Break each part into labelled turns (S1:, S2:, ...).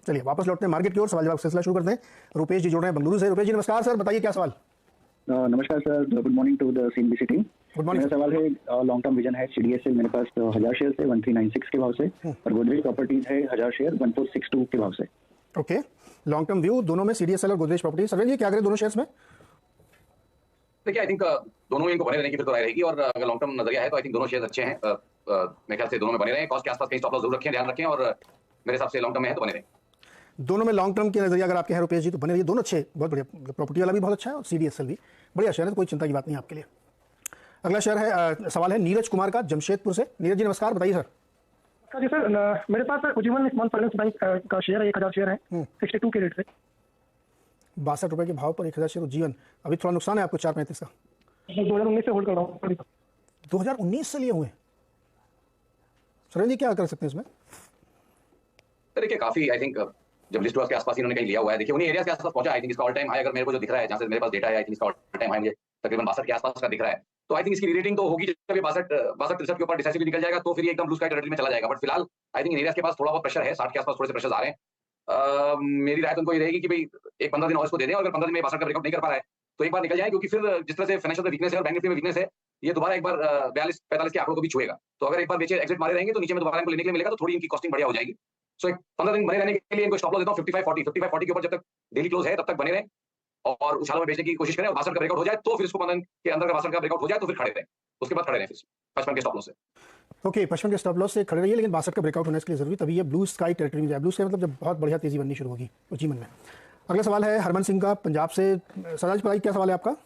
S1: चलिए वापस लौटते हैं मार्केट की ओर, सवाल जवाब सिलसिला शुरू करते हैं। रुपेश जी जुड़ रहे हैं बेंगलुरु से। रुपेश जी नमस्कार सर, बताइए क्या सवाल।
S2: नमस्कार sir, good morning to the CNBC team.
S1: Good
S2: मेरा
S1: मॉर्निंग।
S2: सवाल है, लॉन्ग टर्म विजन है सीडीएसएल मेरे पास 1000 शेयर है 1396 के भाव से, और गोदरेज प्रॉपर्टीज है 1000 शेयर 1462 के भाव से।
S1: ओके, लॉन्ग टर्म व्यू दोनों में सीडीएसएल और गोदरेज प्रॉपर्टी। सरवीन जी क्या करें दोनों शेयर्स में?
S3: देखिए आई थिंक दोनों में इनको बने रहने की फिर तो राय रहेगी, और अगर लॉन्ग टर्म नजरिया है तो आई थिंक दोनों शेयर अच्छे हैं। मेरे ख्याल से दोनों में बने रहें, कॉस्ट के आसपास कहीं स्टॉप लॉस जरूर रखें, ध्यान रखें, और मेरे हिसाब से लॉन्ग टर्म में है तो बने रहें।
S1: दोनों में लॉन्ग टर्म के नजरिया अगर आपके हैं रुपेश जी तो बने रहिए, दोनों अच्छे, बहुत बढ़िया। प्रॉपर्टी वाला भी बहुत अच्छा है और सीडीएसएल भी बढ़िया शेयर है, तो कोई चिंता की बात नहीं आपके लिए। अगला शेयर है, सवाल है नीरज कुमार का जमशेदपुर से। नीरज जी नमस्कार, बताइए सर।
S4: जी सर, मेरे पास उज्जीवन स्मॉल फाइनेंस बैंक का शेयर है, 1000 शेयर है 62 के रेट से।
S1: 62 रुपए के भाव पर 1000 शेयर उज्जीवन। अभी थोड़ा नुकसान है आपको 4.35 का।
S4: 2019 से होल्ड कर रहा हूँ।
S1: 2019 से लिए हुए। सरवीन जी क्या कर सकते हैं इसमें?
S3: देखिए काफी आई थिंक जब लिस्ट के आसपास इन्होंने कहीं लिया हुआ है, देखिए उन्हीं एरिया के आसपास पहुंचा। आई थिंक इसका ऑल टाइम हाई अगर मेरे को जो दिख रहा है, जहां से मेरे पास डेटा है, आई थिंक इसका ऑल टाइम हाई मुझे तकरीबन 62 के आसपास का दिख रहा है। तो आई थिंक इसकी रेटिंग तो होगी जब ये 62-63 के ऊपर डिसाइसिवली निकल जाएगा तो फिर ये एकदम ब्लू स्काई टेरिटरी में चला जाएगा। बट फिलहाल आई थिंक इन एरियाज के पास थोड़ा बहुत प्रेशर है, 60 के आसपास थोड़े से प्रेशर आ रहे हैं। मेरी राय तो उनको ये रहेगी कि भाई एक 15 दिन और इसको दे दें, और अगर 15 दिन में 62 का ब्रेकआउट नहीं कर पा रहा है तो एक बार निकल जाए, क्योंकि फिर जिस तरह से फाइनेंशियल में वीकनेस है और बैंक निफ्टी में वीकनेस है, ये दोबारा एक बार 42-45 के आंकड़ों को भी छुएगा। तो अगर एक बार बेचे एग्जिट मारे रहेंगे तो नीचे में दोबारा इनको लेने के लिए मिलेगा, तो थोड़ी इनकी कॉस्टिंग बढ़िया हो जाएगी। सो एक 15 दिन बने रहने के लिए इनको स्टॉप लॉस देता हूं 55-40 के ऊपर, जब तक डेली क्लोज है तब तक बने रहें और उछालों में बेचने की कोशिश करें, और 62 का ब्रेकआउट हो जाए तो फिर इसको 15 दिन के अंदर का 62 का ब्रेकआउट हो जाए तो फिर खड़े रहें, उसके बाद खड़े रहें फिर 55 के स्टॉप लॉस से।
S1: ओके, 55 के स्टॉप लॉस से खड़े रहिए, लेकिन 62 का ब्रेकआउट होने के लिए जरूरी, तभी ये ब्लू स्काई टेरिटरी में जाए। ब्लू स्काई मतलब जब बहुत बढ़िया तेजी बननी शुरू होगी उज्जीवन में। अगला सवाल है हरमन सिंह का पंजाब से। सराज पढ़ाई क्या सवाल है आपका?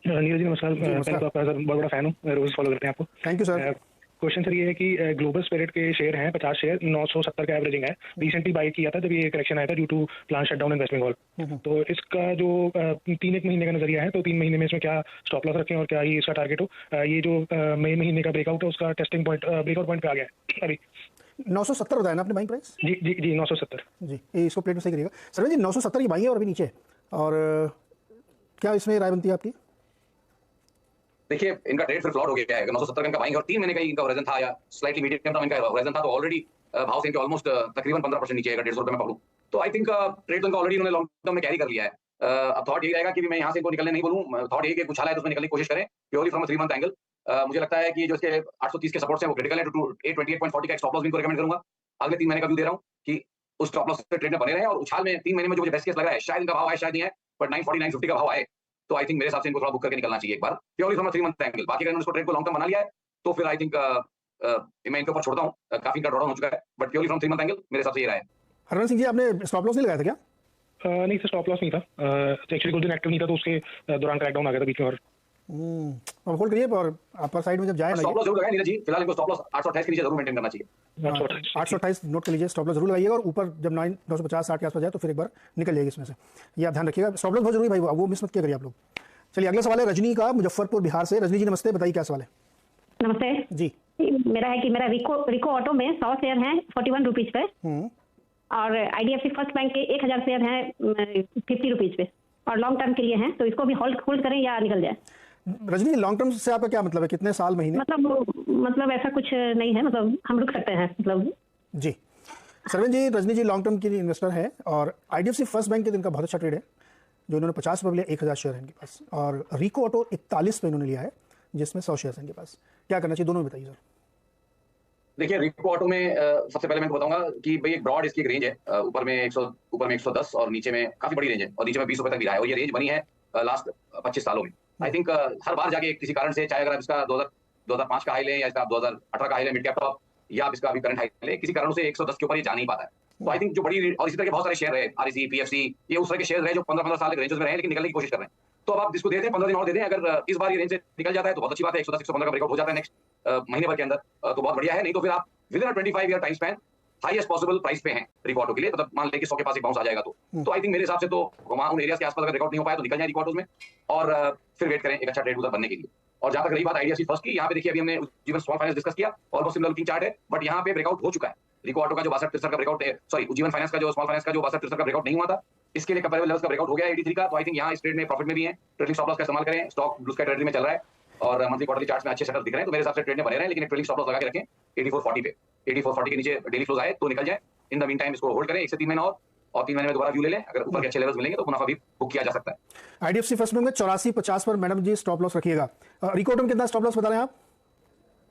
S4: नीरज जी नमस्कार, मैं तो आपका सर बहुत बड़ा फैन हूँ, रोज फॉलो करते हैं आपको।
S1: Thank you sir.
S4: Question sir ये है कि ग्लोबल स्पिरिट के शेयर हैं 50 शेयर, 970 का एवरेजिंग है। रिसेंटली बाई किया था जब ये करेक्शन आया था due to plan shutdown in West Bengal. तो इसका जो 3-1 महीने का नजरिया है, तो 3 महीने में इसमें क्या स्टॉप लॉस रखें और क्या ही इसका टारगेट हो? ये जो मई महीने का ब्रेकआउट है उसका टेस्टिंग पॉइंट ब्रेकआउट पॉइंट पे आ गया है अभी।
S1: 970 बताया ना आपने बाइंग प्राइस?
S4: जी 970
S1: जी। ये इसको प्लेट में सही करिएगा सरवीन जी। 970 की बाइंग है और अभी नीचे, और क्या इसमें राय बनती है आपकी?
S3: देखिए इनका ट्रेड फिर फ्लॉट हो गया है, 970 का इनका बाइंग और 3 महीने का इनका होराइजन था, या स्लाइटली मीडियम टर्म इनका होराइजन था, तो ऑलरेडी भाव से इनके ऑलमोस्ट तकरीबन 15% नीचे है 150 रुपए में पकड़ूं तो आई थिंक ट्रेड तो इनका ऑलरेडी उन्होंने लॉन्ग टर्म में कैरी कर लिया है। अब थॉट यही रहेगा कि मैं यहाँ से इनको निकलने नहीं बोलूं, थॉट यही कि कुछ है तो उसमें निकलने की कोशिश करें प्योरली फ्रॉम 3 मंथ एंगल। मुझे लगता है कि जो इसके 830 के सपोर्ट्स हैं वो क्रिटिकल है, टू 828.40 का स्टॉप लॉस भी इनको रेकमेंड करूंगा। अगले 3 महीने का व्यू दे रहा हूं कि उस स्टॉप लॉस से ट्रेड में बने रहे, और उछाल में 3 महीने में जो मुझे बेस्ट केस लग रहा है, शायद इनका भाव आए शायद नहीं है, बट 940-950 का भाव आए तो आई थिंक मेरे हिसाब से इनको थोड़ा बुक करके निकलना चाहिए एक बार प्योरली फ्रॉम 3 मंथ एंगल। बाकी अगर इसको ट्रेड को लॉन्ग टर्म बना लिया है तो फिर आई थिंक मैं इनके ऊपर छोड़ता हूं, काफी इनका ड्रॉडाउन हो चुका है, but purely from 3 month angle मेरे हिसाब से ये रहा है।
S1: हरमन सिंह जी आपने स्टॉप लॉस नहीं लगाया था क्या?
S4: नहीं सर, स्टॉप लॉस नहीं था, एक्चुअली कुछ दिन एक्टिव नहीं था तो उसके दौरान क्रैकडाउन आ गया था बीच में। और
S1: अब होल्ड करिए, और अपर साइड में जब जाए
S3: स्टॉप लॉस जरूर लगाएं नीरज जी, फिलहाल इनको स्टॉप लॉस 828 के नीचे जरूर मेंटेन करना चाहिए।
S1: 828 नोट कर लीजिए, स्टॉप लॉस जरूर लगाइएगा, और ऊपर जब 950-60 के आसपास जाए तो फिर एक बार निकल जाएगी इसमें से, ये आप ध्यान रखिएगा। स्टॉप लॉस बहुत जरूरी भाई, वो मिस मत किया करिए आप लोग। चलिए अगला सवाल है रजनी का मुजफ्फरपुर बिहार से। रजनी जी नमस्ते, बताइए क्या सवाल है?
S5: नमस्ते
S1: जी।
S5: मेरा है कि मेरा रिको ऑटो में 100 शेयर हैं 41 रुपीज पे, और आईडीएफसी फर्स्ट बैंक के 1000 शेयर हैं 50 रुपीज पे, और लॉन्ग टर्म के लिए हैं, तो इसको भी होल्ड करें या निकल जाए?
S1: रजनी लॉन्ग टर्म से आपका क्या मतलब है, कितने साल महीने?
S5: मतलब ऐसा कुछ नहीं है, मतलब हम रुक सकते हैं मतलब। जी
S1: सरवीन जी, रजनी जी लॉन्ग टर्म की इन्वेस्टर है, और आईडीएफसी फर्स्ट बैंक के दिन का बहुत अच्छा ट्रेड है जो इन्होंने 50 रुपये लिया, 1000 शेयर है इनके पास, और रिको ऑटो 41 पे इन्होंने लिया है जिसमें 100 शेयर है इनके पास। क्या करना चाहिए, दोनों में बताइए सर।
S3: देखिए रिको ऑटो में सबसे पहले मैं बताऊंगा कि भाई एक ब्रॉड इसकी एक रेंज है, ऊपर में 110 और नीचे में काफी बड़ी रेंज है, और नीचे में 20 रुपए तक भी रहा है, और ये रेंज बनी है लास्ट 25 सालों में। आई थिंक हर बार जाके किसी कारण से, चाहे अगर आप इसका 2005 का हाई लें या इसका आप 2018 का हाई लें मिड कैप टॉप, या आप इसका अभी करंट हाई लें, किसी कारण से 110 के ऊपर ये जा नहीं पाता है। तो आई थिंक जो बड़ी, और इसी तरह के बहुत सारे शेयर है, आरईसी, पीएफसी, ये उस तरह के शेयर है जो 15-15 साल के रेंजेस में रहे लेकिन निकलने की कोशिश कर रहे हैं। तो अब आप इसको दे दें, 15 दिन और दे दें, अगर इस बार ये रेंज से निकल जाता है तो बहुत अच्छी बात है, 110-115 का ब्रेकआउट हो जाता है नेक्स्ट महीने भर के अंदर, तो बहुत बढ़िया है। नहीं तो फिर आप with in 25 year time span highest possible price पे हैं रिको ऑटो के लिए, मतलब मान लें कि 100 के पास एक बाउंस आ जाएगा तो आई थिंक मेरे हिसाब से तो वहां उन एरियाज के आसपास अगर रिकॉर्ड नहीं हो पाया तो निकल जाए रिको ऑटोज में, और फिर वेट करें एक अच्छा ट्रेड उधर बनने के लिए। और जहां तक रही बात आईडीएफसी फर्स्ट की, यहाँ पे देखिए अभी हमने जीवन स्मॉल फाइनेंस डिस्कस किया, ऑलमोस्ट सिमिलर लुकिंग चार्ट है, बट यहाँ पे ब्रेकआउट हो चुका है। रिको ऑटो का जो 62-63 का ब्रेकआउट है, सॉरी उज्जीवन फाइनेंस का जो स्मॉल फाइनेंस का जो 62-63 का ब्रेकआउट नहीं हुआ था, इसके लिए कंपेरेबल लेवल्स का ब्रेकआउट हो गया 83 का, तो आई थिंक यहाँ इस ट्रेड में प्रॉफिट में भी है। ट्रेडिंग स्टॉप लॉस का इस्तेमाल करें, स्टॉक ब्लू स्काई टेरिटरी में चल रहा है और मंथली क्वार्टरली चार्ट्स में अच्छे सेटअप दिख रहे हैं, तो मेरे हिसाब से ट्रेड में बने रहें, लेकिन ट्रेडिंग स्टॉप लॉस लगा के रखें 8440 पे। 8440 के नीचे डेली क्लोज आए तो निकल जाए, इन द मीन टाइम इसको होल्ड करें 1 से 3 महीना और, और 3 महीने में दोबारा व्यू ले लें। अगर ऊपर के अच्छे लेवल्स मिलेंगे तो मुनाफा भी बुक किया जा सकता है।
S1: आईडीएफसी फर्स्ट बैंक में 84.50 पर मैडम जी स्टॉप लॉस रखिएगा। रिकॉर्ड में कितना स्टॉप लॉस बता रहे हैं आप?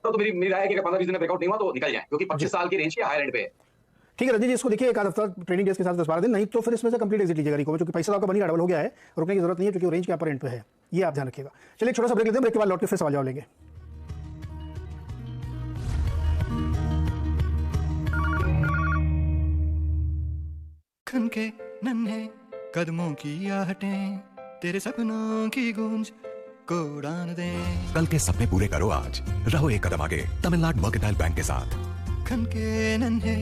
S3: तो मेरी राय है कि अगर 15-20 दिन में ब्रेकआउट नहीं हुआ तो निकल जाए, क्योंकि 25 साल की रेंज के हायर एंड पे है।
S1: ठीक है रजनी जी, इसको देखिए एक आध हफ्ता ट्रेडिंग डेज के साथ 10-12 दिन, नहीं तो फिर इसमें से कंप्लीट एग्जिट लीजिएगा रिको में, क्योंकि पैसा आपका बनी डबल हो गया है, रुकने की जरूरत नहीं है क्योंकि रेंज के अपर एंड पे है। ये आप ध्यान रखिएगा। चलिए छोटा सा ब्रेक लेते हैं, ब्रेक के बाद लौट के फिर सवाल जवाब लेंगे।
S6: खन के नन्हे कदमों की आहटें तेरे सपनों की गूंज को उड़ान दे।
S7: कल के सपने पूरे करो आज, रहो एक कदम आगे तमिलनाडु मर्केंटाइल बैंक के साथ।
S6: खन के नन्हे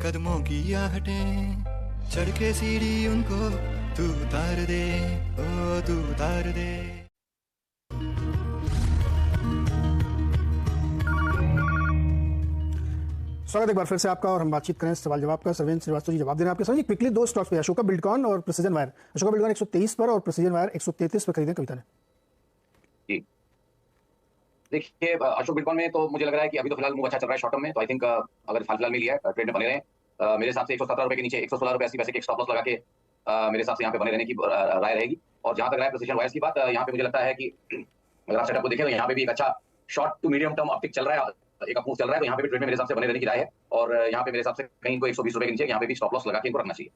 S6: कदमों की आहटें चढ़ के सीढ़ी उनको तू उतार दे, ओ तू उतार दे।
S1: स्वागत एक बार फिर से आपका, और हम बातचीत करें सवाल जवाब का। सर्वेन श्रीवास्तव जी जवाब दे रहे हैं आपके समझ। क्विकली दो स्टॉक्स पे, अशोका बिल्डकॉन और प्रिसीजन वायर। अशोका बिल्डकॉन 123 पर और प्रिसीजन वायर 133 पर खरीदें कविता ने।
S3: जी देखिए, अशोक बिल्डकॉन में तो मुझे लग रहा है कि अभी तो फिलहाल मूव अच्छा चल रहा है शॉर्ट टर्म में, तो आई थिंक अगर फिलहाल में लिया है ट्रेड में बने रहे। मेरे हिसाब से 117 रुपए के नीचे 116 रुपए 80 पैसे के स्टॉप लॉस लगा के मेरे हिसाब से यहाँ पे बने रहने की राय रहेगी। और जहां तक रहा है प्रिसीजन वायर्स की बात, यहाँ पे मुझे लगता है कि अगर आप सेटअप को देखें तो यहाँ पे भी एक अच्छा short to medium term uptick चल रहा है, एक अपमूव चल रहा है, तो यहाँ पे भी ट्रेड में मेरे हिसाब से बने रहने की राय है। और यहाँ पे मेरे हिसाब से कहीं इनको 120 रुपए के नीचे यहाँ पे भी स्टॉप लॉस लगा के इनको रखना चाहिए।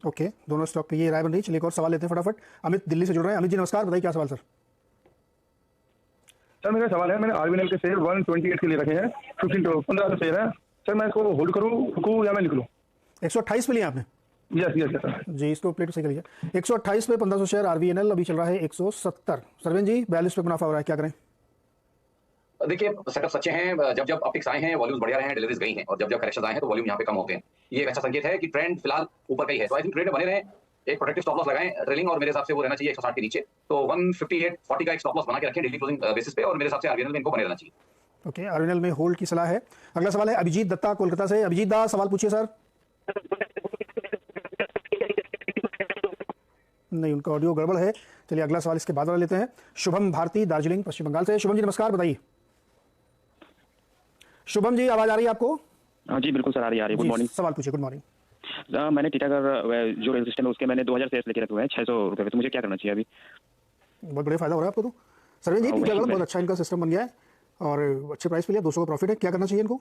S1: ओके, दोनों स्टॉक पे ये राय बन रही है। चलिए एक और सवाल लेते हैं फटाफट। अमित दिल्ली से जुड़ रहे हैं। अमित जी नमस्कार, बताइए क्या सवाल सर?
S8: सर मेरा सवाल है, मैंने आरबीएनएल के शेयर 128 के लिए रखे हैं, 15 शेयर है सर, मैं इसको होल्ड करूं, रुकूं या मैं निकलूं?
S1: 128 पे लिया आपने?
S8: यस यस सर
S1: जी, इसको प्लेट सही करिए। 128 पे 1500 शेयर आरबीएनएल अभी चल रहा है 170। सरवेन जी 42 पे मुनाफा हो रहा है, क्या करें?
S3: देखिए सेटअप सच्चे हैं। जब जब अपटिक्स आए हैं वॉल्यूम्स बढ़िया रहे हैं, डिलीवरीज गई हैं, और जब जब करेक्शन आए हैं तो वॉल्यूम यहाँ पे कम होते हैं। ये एक अच्छा संकेत है कि ट्रेंड फिलहाल ऊपर का ही है। तो आई थिंक ट्रेंड में बने रहे, एक प्रोटेक्टिव स्टॉप लॉस लगाएं ट्रेलिंग, और मेरे हिसाब से वो रहना चाहिए 160 के नीचे। तो 158.40 का एक स्टॉप लॉस बना के रखें डेली क्लोजिंग बेसिस पे, और मेरे हिसाब से आरबीएनएल में इनको बने रहना चाहिए।
S1: ओके, आरबीएनएल में होल्ड की सलाह है। अगला सवाल है अभिजीत दत्ता कोलकाता से। अभिजीत दा सवाल पूछिए सर। नहीं, उनका ऑडियो गड़बड़ है। चलिए अगला सवाल इसके बाद वाला लेते हैं। शुभम भारती दार्जिलिंग पश्चिम बंगाल से। शुभम जी नमस्कार, बताइए। शुभम जी आवाज आ रही है आपको?
S9: हाँ जी बिल्कुल सर, आ रही है। Good morning.
S1: सवाल पूछिए। Good morning.
S9: मैंने टीटागढ़ जो रेल सिस्टम है उसके मैंने 2000 शेयर लेके रखे हुए हैं 600 रुपए पे, तो मुझे क्या करना चाहिए अभी?
S1: बहुत बड़े फायदा हो रहा है आपको तो। सरवेन जी टीटागढ़ बहुत अच्छा इनका सिस्टम बन गया है और अच्छे प्राइस पे लिया, 200 का प्रॉफिट है, क्या करना चाहिए इनको?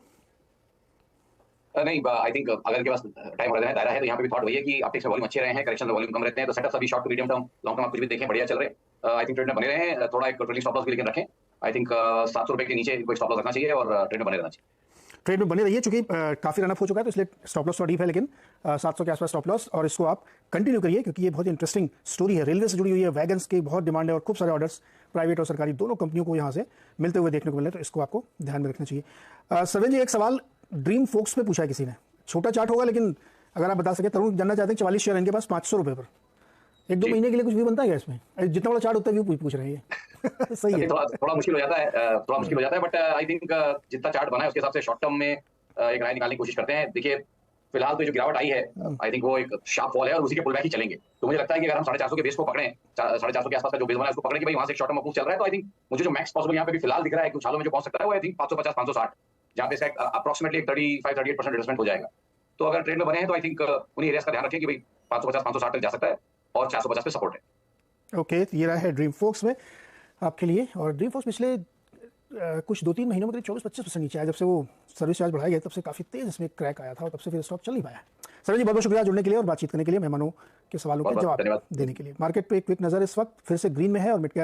S3: नहीं, आई थिंक अगर इनके पास टाइम है, दायरा है, तो यहाँ पे भी थॉट वही है कि अपटिक्स में वॉल्यूम अच्छे रहे हैं, करेक्शन में वॉल्यूम कम रहते हैं, तो सेटअप अभी short to medium term long term आप कुछ भी देखें बढ़िया चल रहे हैं। आई थिंक ट्रेड में बने रहे हैं, थोड़ा एक ट्रेडिंग स्टॉप लॉस भी लेकिन रखें। आई थिंक 700 रुपए के नीचे कोई स्टॉप लॉस रखना चाहिए और ट्रेड में बने रहना चाहिए।
S1: ट्रेड में बने रहिए, चूंकि काफी रनअप हो चुका है तो इसलिए स्टॉप लॉस थोड़ा डीप है, लेकिन 700 के आसपास स्टॉप लॉस, और इसको आप कंटिन्यू करिए क्योंकि ये बहुत इंटरेस्टिंग स्टोरी है। रेलवे से जुड़ी हुई है, वैगन्स की बहुत डिमांड है और खूब सारे ऑर्डर्स प्राइवेट और सरकारी दोनों कंपनियों को यहाँ से मिलते हुए देखने को मिले, तो इसको आपको ध्यान में रखना चाहिए। सरवेन जी एक सवाल ड्रीम फोक्स पे पूछा है किसी ने, छोटा चार्ट होगा लेकिन अगर आप बता सके। तरुण जानना चाहते हैं 44 शेयर इनके पास 500 रुपए पर, 1-2 महीने के लिए कुछ भी बनता है क्या इसमें? जितना बड़ा चार्ट होता है व्यू पूछ रहे हैं ये। सही है,
S3: थोड़ा मुश्किल हो जाता है, बट आई थिंक जितना चार्ट बना है उसके हिसाब से शॉर्ट टर्म में एक राय निकालने की कोशिश करते हैं। देखिए फिलहाल तो जो गिरावट आई है आई थिंक वो एक शार्प फॉल है और उसी के पुलबैक ही चलेंगे। तो मुझे लगता है कि अगर हम 450 के बेस को पकड़ें, 450 के आसपास का जो बेस बना है उसको पकड़ें कि भाई वहां से शॉर्ट टर्म मूव चल रहा है, तो आई थिंक मुझे जो मैक्स पॉसिबल यहाँ पे भी फिलहाल दिख रहा है कुछ सालों में जो पहुंच सकता है वो आई थिंक 550 560, जहाँ पे इसका अप्रोक्सीमेटली 35-38% एडजस्टमेंट हो जाएगा। तो अगर ट्रेंड में बने हैं तो आई थिंक उन्हीं एरियाज का ध्यान रखें कि भाई 550 560 तक जा सकता है और 450 पे सपोर्ट है।
S1: ओके, ये रहा है ड्रीम फोक्स में आपके लिए। और ड्रीम फोक्स पिछले कुछ 2-3 महीनों में करीब 24-25% नीचे आया। जब से वो सर्विस चार्ज बढ़ाया गया तब से काफ़ी तेज इसमें क्रैक आया था और तब से फिर स्टॉक चल नहीं पाया। सर जी बहुत बहुत शुक्रिया जुड़ने के लिए और बातचीत करने के लिए, मेहमानों के सवालों के जवाब देने के लिए। मार्केट पे एक क्विक नज़र इस वक्त फिर से ग्रीन में है और मिड कैप